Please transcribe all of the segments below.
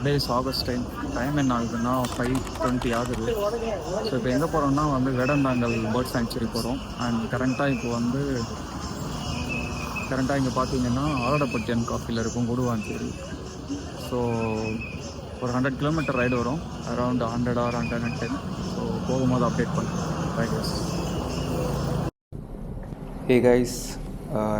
Today is August time என்ன ஆகுதுன்னா 5:20 ஆகுது. ஸோ இப்போ எங்கே போகிறோம்னா வந்து வேடந்தாங்கல் பேர்ட் சாங்சுரி போகிறோம். அண்ட் கரண்ட்டாக இங்கே பார்த்தீங்கன்னா ஆலடப்பட்டியன் காஃபியில் இருக்கும் குடுவாஞ்சேரி. ஸோ ஒரு 100 கிலோமீட்டர் ரைடு வரும், அரௌண்ட் 100 ஆர் 110. ஸோ போகும்போது அப்டேட் பண்ணுறேன். Bye guys. Hey guys,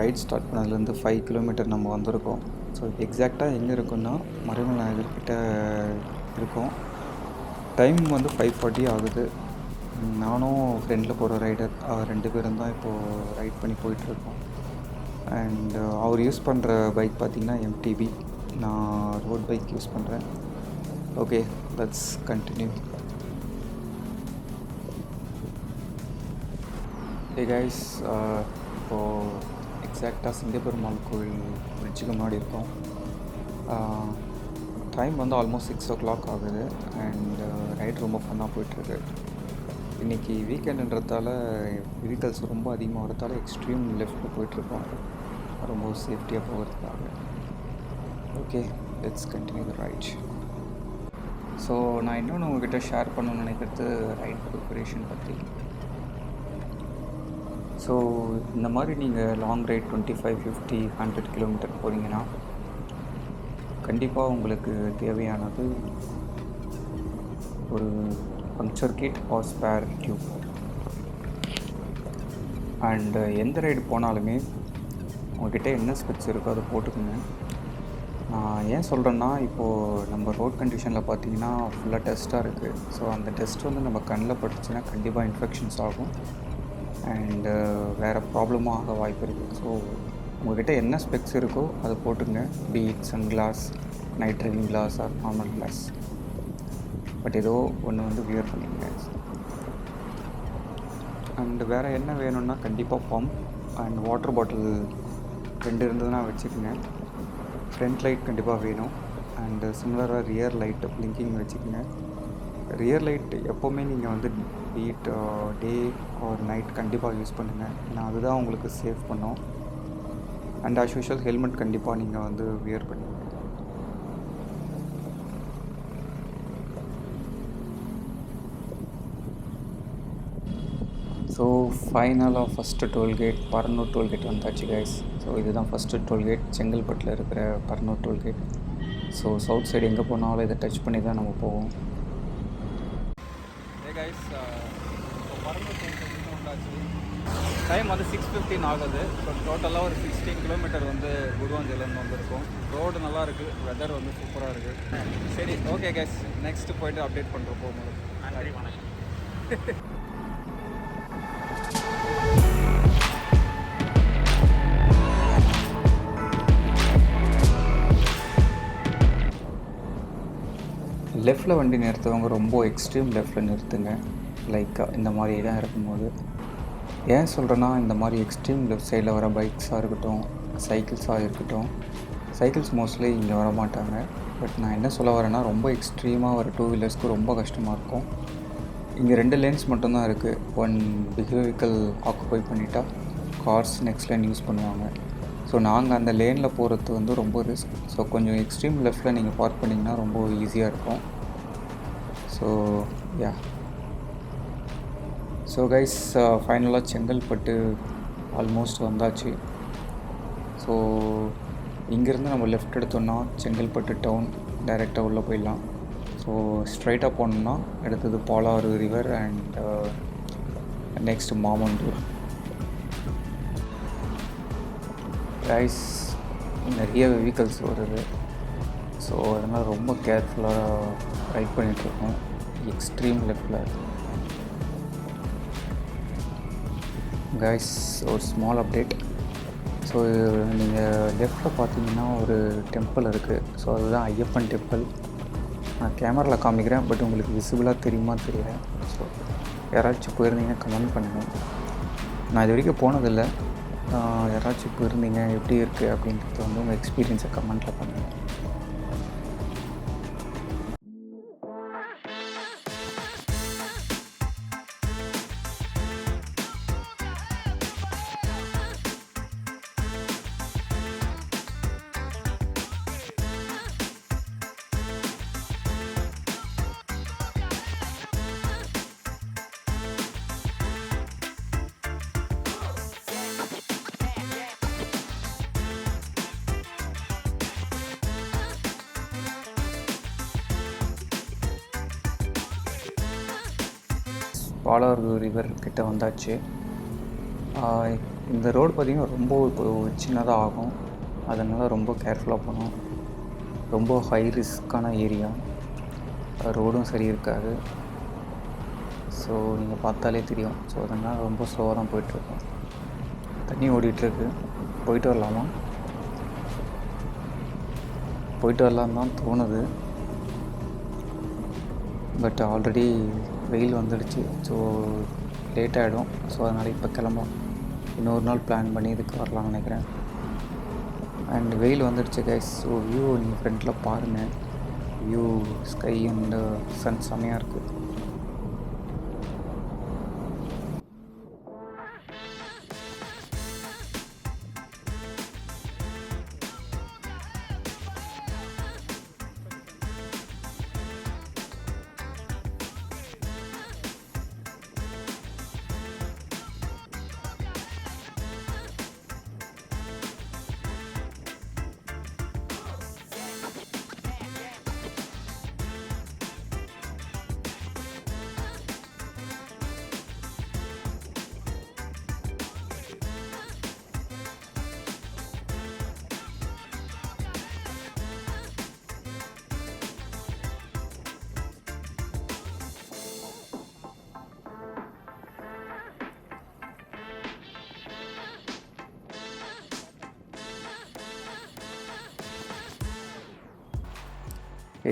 ride start பண்ணதுலேருந்து 5 கிலோமீட்டர் நம்ம வந்திருக்கோம். ஸோ எக்ஸாக்டாக எங்கே இருக்குன்னா மறைமலை நகர்கிட்ட இருக்கோம். டைம் வந்து 5:40 ஆகுது. நானும் ஃப்ரெண்டில் போகிற ரைடர் 2 பேரும் தான் இப்போது ரைட் பண்ணி போயிட்டுருக்கோம். அண்ட் அவர் யூஸ் பண்ணுற பைக் பார்த்திங்கன்னா MTB, நான் ரோட் பைக் யூஸ் பண்ணுறேன். Okay, let's continue. Hey guys, இப்போது எக்ஸாக்டாக சிங்கப்பெருமாள் கோவில் பிரிட்ஜுக்கு முன்னாடி இருக்கோம். டைம் வந்து ஆல்மோஸ்ட் 6 o'clock ஆகுது. அண்ட் ரைட் ரொம்ப ஃபன்னாக போயிட்டுருக்கு. இன்றைக்கி வீக்கெண்டுன்றதால வெஹிக்கல்ஸ் ரொம்ப அதிகமாக வரதால எக்ஸ்ட்ரீம் லெஃப்ட்டில் போயிட்டுருக்கோம், ரொம்ப சேஃப்டியாக போகிறதுக்காக. Okay, let's continue the right. So நான் இன்னொன்று உங்கள்கிட்ட ஷேர் பண்ணணும்னு நினைக்கிறது ரைட் ப்ரிப்பரேஷன் பற்றி. ஸோ இந்த மாதிரி நீங்கள் லாங் ரைட் 25, 50, 100 கிலோமீட்டர் போகிறீங்கன்னா கண்டிப்பாக உங்களுக்கு தேவையானது ஒரு puncture kit R spare tube. And எந்த ரைடு போனாலுமே உங்கள்கிட்ட என்ன ஸ்பெக்ஸ் இருக்கோ அதை போட்டுக்கோங்க. நான் ஏன் சொல்கிறேன்னா, இப்போது நம்ம ரோட் கண்டிஷனில் பார்த்தீங்கன்னா ஃபுல்லாக டஸ்ட்டாக இருக்குது. ஸோ அந்த டஸ்ட் வந்து நம்ம கண்ணில் பட்டுச்சுன்னா கண்டிப்பாக இன்ஃபெக்ஷன்ஸ் ஆகும் அண்டு வேறு ப்ராப்ளமும் ஆக வாய்ப்பு இருக்குது. ஸோ உங்கள்கிட்ட என்ன ஸ்பெக்ஸ் இருக்கோ அதை போட்டுங்க. பீட், sun glass, night driving glass or normal glass, but ஏதோ ஒன்று வந்து வியர் பண்ணிங்க. அண்டு வேறு என்ன வேணும்னா கண்டிப்பாக பம்ப் அண்ட் வாட்டர் பாட்டில் 2 இருந்ததுன்னா வச்சுக்கோங்க. ஃப்ரண்ட் லைட் கண்டிப்பாக வேணும். அண்டு சிமிலராக ரியர் லைட் பிளிங்கிங் வச்சுக்கோங்க. ரியர் லைட் எப்போவுமே நீங்கள் வந்து பீட் டே ஆர் நைட் கண்டிப்பாக யூஸ் பண்ணுங்கள், ஏன்னா அதுதான் உங்களுக்கு சேவ் பண்ணும். அண்ட் ஆஸ் யூஷுவல் ஹெல்மெட் கண்டிப்பாக நீங்கள் வந்து வியர் பண்ணுங்கள். ஸோ ஃபைனலாக ஃபஸ்ட்டு டோல்கேட் பரனூர் டோல்கேட் வந்தாச்சு கைஸ். ஸோ இதுதான் ஃபஸ்ட்டு டோல்கேட், செங்கல்பட்டில் இருக்கிற Paranur tollgate. So south side எங்கே போனாலும் இதை டச் பண்ணி தான் நம்ம போவோம். கைஸ், பரனூர் டோல்கேட் வந்தாச்சு. டைம் வந்து 6:15 ஆகுது. ஸோ டோட்டலாக ஒரு 16 கிலோமீட்டர் வந்து குடுவாஞ்சேரிலேருந்து வந்திருக்கும். ரோடு நல்லாயிருக்கு, வெதர் வந்து சூப்பராக இருக்குது. சரி, ஓகே கைஸ், நெக்ஸ்ட்டு போய்ட்டு அப்டேட் பண்ணுறோம் போகும்போது. நன்றி, வணக்கம். லெஃப்ட்டில் வண்டி நிறுத்துறவங்க ரொம்ப எக்ஸ்ட்ரீம் லெஃப்ட்டில் நிறுத்துங்க. லைக் இந்த மாதிரி தான் இருக்கும்போது. ஏன் சொல்கிறேன்னா, இந்த மாதிரி எக்ஸ்ட்ரீம் லெஃப்ட் சைடில் வர பைக்ஸாக இருக்கட்டும், சைக்கிள்ஸாக இருக்கட்டும், சைக்கிள்ஸ் மோஸ்ட்லி இங்கே வர மாட்டாங்க. பட் நான் என்ன சொல்ல வரேன்னா, ரொம்ப எக்ஸ்ட்ரீமாக வர 2 வீலர்ஸ்க்கு ரொம்ப கஷ்டமாக இருக்கும். இங்கே 2 லேன்ஸ் மட்டும்தான் இருக்குது. 1 பிக் வெஹிக்கிள் ஆக்குபை பண்ணிட்டா கார்ஸ் நெக்ஸ்ட் லேன் யூஸ் பண்ணுவாங்க. ஸோ நாங்கள் அந்த லேனில் போகிறது வந்து ரொம்ப ரிஸ்க். ஸோ கொஞ்சம் எக்ஸ்ட்ரீம் லெஃப்ட்டில் நீங்கள் பார்க் பண்ணிங்கன்னா ரொம்ப ஈஸியாக இருக்கும். ஸோ யா, ஸோ கைஸ், ஃபைனலாக செங்கல்பட்டு ஆல்மோஸ்ட் வந்தாச்சு. ஸோ இங்கேருந்து நம்ம லெஃப்ட் எடுத்தோம்னா செங்கல்பட்டு டவுன் டைரெக்டாக உள்ளே போயிடலாம். ஸோ ஸ்ட்ரைட்டாக போனோம்னா அடுத்தது Palar river and next Mamandur. Guys, நிறைய வெஹிக்கல்ஸ் வருது. ஸோ அதனால் ரொம்ப கேர்ஃபுல்லாக ரைட் பண்ணிகிட்ருக்கோம் எக்ஸ்ட்ரீம் லெஃப்டில். கைஸ், ஒரு ஸ்மால் அப்டேட். ஸோ நீங்கள் லெஃப்ட்டில் பார்த்தீங்கன்னா ஒரு டெம்பிள் இருக்குது. ஸோ அதுதான் ஐயப்பன் டெம்பிள். நான் கேமராவில் காமிக்கிறேன், பட் உங்களுக்கு விசிபிளாக தெரியுமா தெரியல. ஸோ யாராச்சும் போயிருந்தீங்கன்னா கமெண்ட் பண்ணுங்கள். நான் இது வரைக்கும் போனதில்லை. யாராச்சும் போயிருந்தீங்க எப்படி இருக்குது அப்படின்றது வந்து உங்கள் எக்ஸ்பீரியன்ஸை கமெண்ட்டில் பண்ணுங்கள். பாலாறு ரிவர் கிட்ட வந்தாச்சு. இந்த ரோடு பார்த்திங்கன்னா ரொம்ப இப்போ சின்னதாக ஆகும், அதனால் ரொம்ப கேர்ஃபுல்லாக போகணும். ரொம்ப ஹை ரிஸ்க்கான ஏரியா, ரோடும் சரி இருக்காது. ஸோ நீங்கள் பார்த்தாலே தெரியும். ஸோ அதனால் ரொம்ப ஸ்லோவாக தான் போயிட்டுருக்கோம். தண்ணி ஓடிட்டுருக்கு. போயிட்டு வரலாமா? போயிட்டு வரலான்னு தான் தோணுது. பட் ஆல்ரெடி வெயில் வந்துடுச்சு. ஸோ லேட் ஆகிடும். ஸோ அதனால் இப்போ கிளம்பலாம். இன்னொரு நாள் பிளான் பண்ணி இதுக்கு வரலாம்னு நினைக்கிறேன். அண்ட் வெயில் வந்துடுச்சு கைஸ். ஸோ வியூ நீங்கள் ஃப்ரண்ட்டில் பாருங்கள். வியூ, ஸ்கை அண்டு சன் செம்மையாக இருக்குது.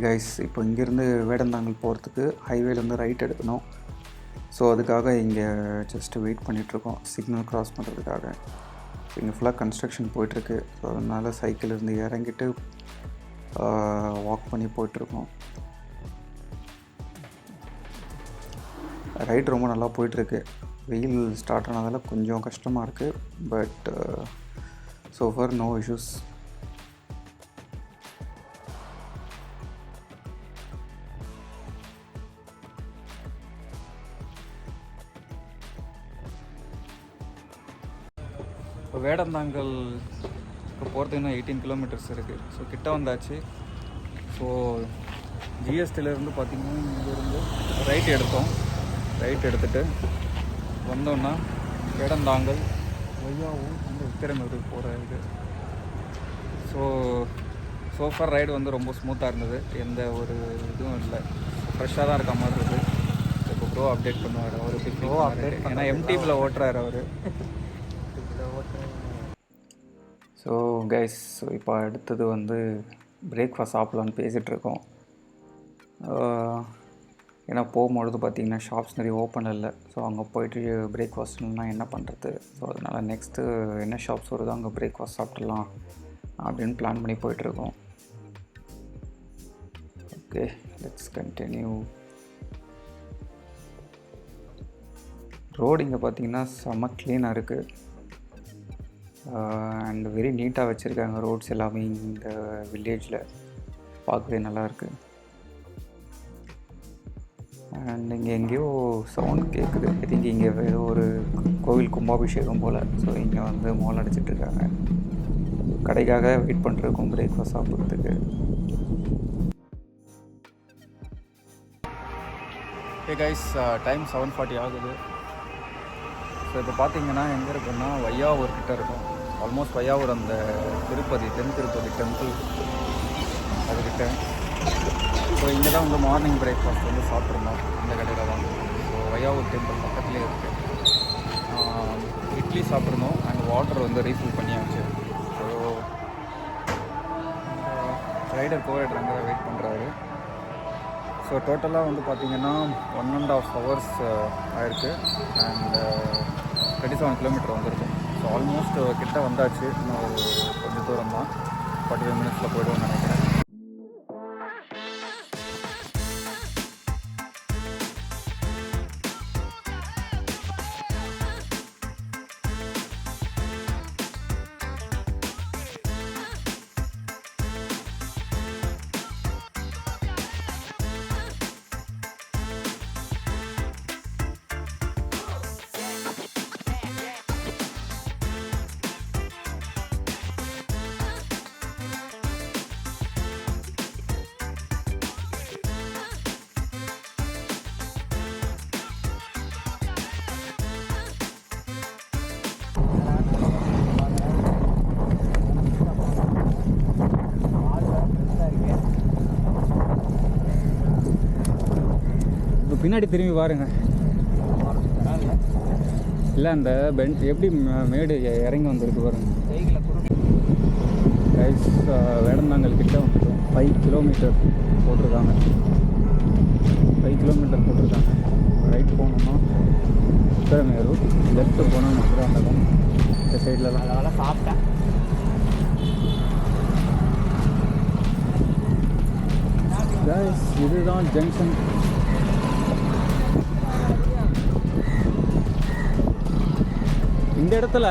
கைஸ், இப்போ இங்கேருந்து வேடந்தாங்கல் போகிறதுக்கு ஹைவேலேருந்து ரைட் எடுக்கணும். ஸோ அதுக்காக இங்கே ஜஸ்ட்டு வெயிட் பண்ணிகிட்ருக்கோம், சிக்னல் க்ராஸ் பண்ணுறதுக்காக. இங்கே ஃபுல்லாக கன்ஸ்ட்ரக்ஷன் போயிட்டுருக்கு. ஸோ அதனால் சைக்கிள் இருந்து இறங்கிட்டு வாக் பண்ணி போயிட்டுருக்கோம். ரைட் ரொம்ப நல்லா போயிட்டுருக்கு. வெயில் ஸ்டார்ட் ஆனதால் கொஞ்சம் கஷ்டமாக இருக்குது. But so far no issues. இப்போ வேடந்தாங்கல் இப்போ போகிறதுக்கு இன்னும் 18 கிலோமீட்டர்ஸ் இருக்குது. ஸோ கிட்ட வந்தாச்சு. ஸோ ஜிஎஸ்டிலேருந்து பார்த்திங்கன்னா இங்கேருந்து ரைட் எடுத்தோம். ரைட் எடுத்துகிட்டு வந்தோன்னா வேடந்தாங்கல் வழியாகவும் இந்த உத்திரமேரூர் போகிற இது. சோஃபார் ரைடு வந்து ரொம்ப ஸ்மூத்தாக இருந்தது. எந்த ஒரு இதுவும் இல்லை, ஃப்ரெஷ்ஷாக தான் இருக்க மாதிரி இருக்குது. இப்போ ப்ரோ அப்டேட் பண்ணுவார் அவர். ஏன்னா எம்டிபியில் ஓட்டுறாரு அவர். ஸோ கைஸ், இப்போ அடுத்தது வந்து பிரேக்ஃபாஸ்ட் சாப்பிட்லான்னு பேசிகிட்ருக்கோம். ஏன்னா போகும்பொழுது பார்த்திங்கன்னா ஷாப்ஸ் நிறைய ஓப்பன் இல்லை. ஸோ அங்கே போயிட்டு பிரேக்ஃபாஸ்ட்லாம் என்ன பண்ணுறது. ஸோ அதனால் நெக்ஸ்ட்டு என்ன ஷாப்ஸ் வருதோ அங்கே பிரேக்ஃபாஸ்ட் சாப்பிட்லாம் அப்படின்னு பிளான் பண்ணி போயிட்டுருக்கோம். Okay, let's continue. ரோடு இங்கே பார்த்திங்கன்னா செம்ம க்ளீனாக இருக்குது. அண்ட் வெரி நீட்டாக வச்சுருக்காங்க ரோட்ஸ் எல்லாமே. இந்த வில்லேஜில் பார்க்கவே நல்லாயிருக்கு. அண்ட் இங்கே எங்கேயோ சவுண்ட் கேட்குது. ஐ திங்க் இங்கே ஏதோ ஒரு கோவில் கும்பாபிஷேகம் போல். ஸோ இங்கே வந்து மோல் அடிச்சிட்ருக்காங்க. கடைக்காக வெயிட் பண்ணிருக்கோம் பிரேக்ஃபாஸ்ட் சாப்பிட்றதுக்கு. ஓகே கைஸ், டைம் 7:40 ஆகுது. ஸோ இப்போ பார்த்தீங்கன்னா எங்கே இருக்குன்னா வையாவூர் கிட்டே இருக்கும். ஆல்மோஸ்ட் வையாவூர் அந்த திருப்பதி, தென் திருப்பதி டெம்பிள் அதுக்கிட்ட. ஸோ இங்கே தான் வந்து மார்னிங் பிரேக்ஃபாஸ்ட் வந்து சாப்பிட்ருந்தோம், இந்த கடையில் தான். ஸோ வையாவூர் டெம்பிள் பக்கத்துலேயே இருக்குது. இட்லி சாப்பிட்ருந்தோம் அண்ட் வாட்டர் வந்து ரீஃபில் பண்ணியாச்சு. ஸோ ரைடர் கோரைடர் அங்கே தான் வெயிட் பண்ணுறாரு. ஸோ டோட்டலாக வந்து பார்த்திங்கன்னா 1.5 hours ஆயிருக்கு. அண்ட் 27 கிலோமீட்டர் வந்திருக்கும். ஸோ ஆல்மோஸ்ட் கிட்ட வந்தாச்சு. இன்னும் கொஞ்சம் தூரம் தான், 45 minutes போய்டுவோம்னு நினைக்கிறேன். பின்னாடி திரும்பி பாருங்க. இல்லை அந்த பெண்ட் எப்படி மேடு இறங்கி வந்திருக்கு பாருங்க. கைஸ் வேடந்தாங்கல் கிட்ட வந்துட்டோம். 5 கிலோமீட்டர் போட்டிருக்காங்க. 5 கிலோமீட்டர் போட்டிருக்காங்க. ரைட் போனோம்னா உத்தரமேரு, லெஃப்ட் போனால் மதுராந்தகம். இந்த சைடில் தான் அதெல்லாம் சாப்பிட்டேன். கைஸ் இதுதான் ஜங்ஷன். இந்த இடத்துல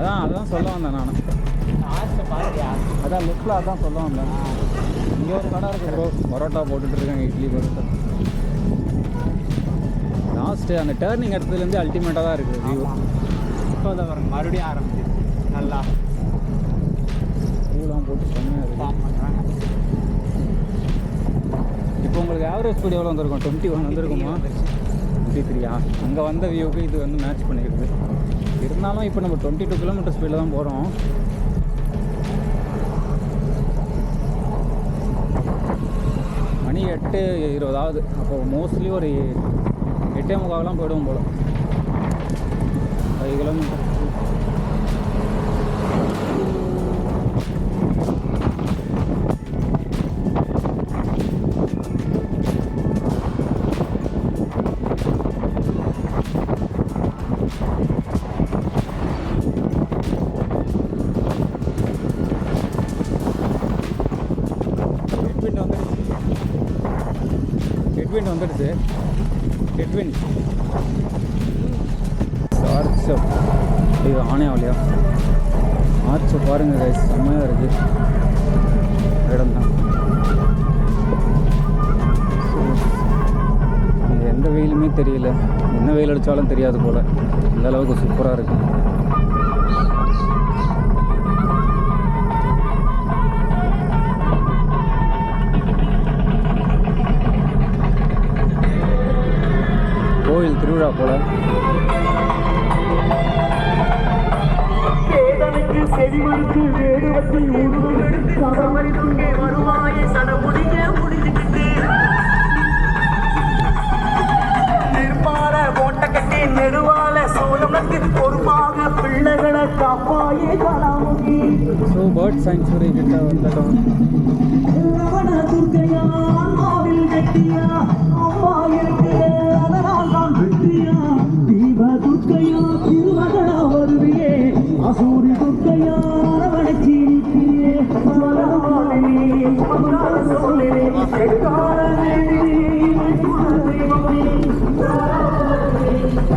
அதான் சொல்ல வந்தேன் நான். அதான் லெஃப்டில் அதான் சொல்ல வந்தேன். இங்கே ஒரு கடை இருக்குது ப்ரோ, பரோட்டா போட்டுட்ருக்காங்க, இட்லி பரோட்டா. லாஸ்ட்டு அந்த டேர்னிங் இடத்துலேருந்து அல்டிமேட்டாக தான் இருக்குது வியூ. இப்போ அதை மறுபடியும் ஆரம்பிச்சு நல்லா பூலாம் போட்டு செம்மையாக பண்ணுறாங்க. இப்போ உங்களுக்கு ஆவரேஜ் ஸ்பீட் எவ்வளோ வந்திருக்கும்? 21 வந்திருக்குமா? 23. அங்கே வந்த வியூக்கு இது வந்து மேட்ச் பண்ணிடுது. இருந்தாலும் இப்போ நம்ம 22 கிலோமீட்டர் ஸ்பீடில் தான் போகிறோம். மணி 8:20 ஆகுது. அப்போது மோஸ்ட்லி ஒரு 8:45 போயிடுவோம் போல். 5 கிலோமீட்டர். ஹெட்விண்ட் வந்துடுச்சு. ஹெட்விண்ட் ஆர்ச் இது ஆனே ஆகலையா? ஆர்ச்சை பாருங்கள் கைஸ், செம்மையாக இருக்குது இடம் தான். எந்த வெயிலுமே தெரியல, என்ன வெயில் அடித்தாலும் தெரியாது போல், இந்த அளவுக்கு சூப்பராக இருக்குது. கோயில் திருவிழா போல. ஸோ பேர்ட் சாங்சுரி கிட்ட வந்துட்டோம்.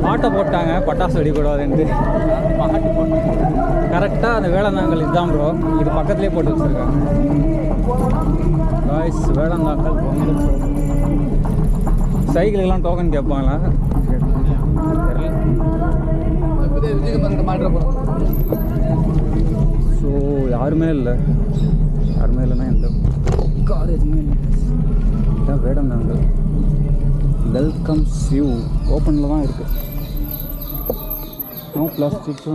பாட்டை போட்டாங்க, பட்டாசு வெடிக்கூடாதுன்ட்டு பாட்டு போட்டாங்க. கரெக்டாக அந்த வேடந்தாங்கல் இதுதான் ப்ரோ, இது பக்கத்துலேயே போட்டு வச்சுருக்காங்க. காய்ஸ் வேடந்தாங்கல் பொங்கல். சைக்கிளுக்கெல்லாம் டோக்கன் கேட்பாங்களா? ஸோ யாருமே இல்லைன்னா எந்த காலேஜுமே இல்லை. இதுதான் வேடந்தாங்கல். வெல்கம்ஸ் யூ ஓப்பனில் தான் இருக்குது. No plastics.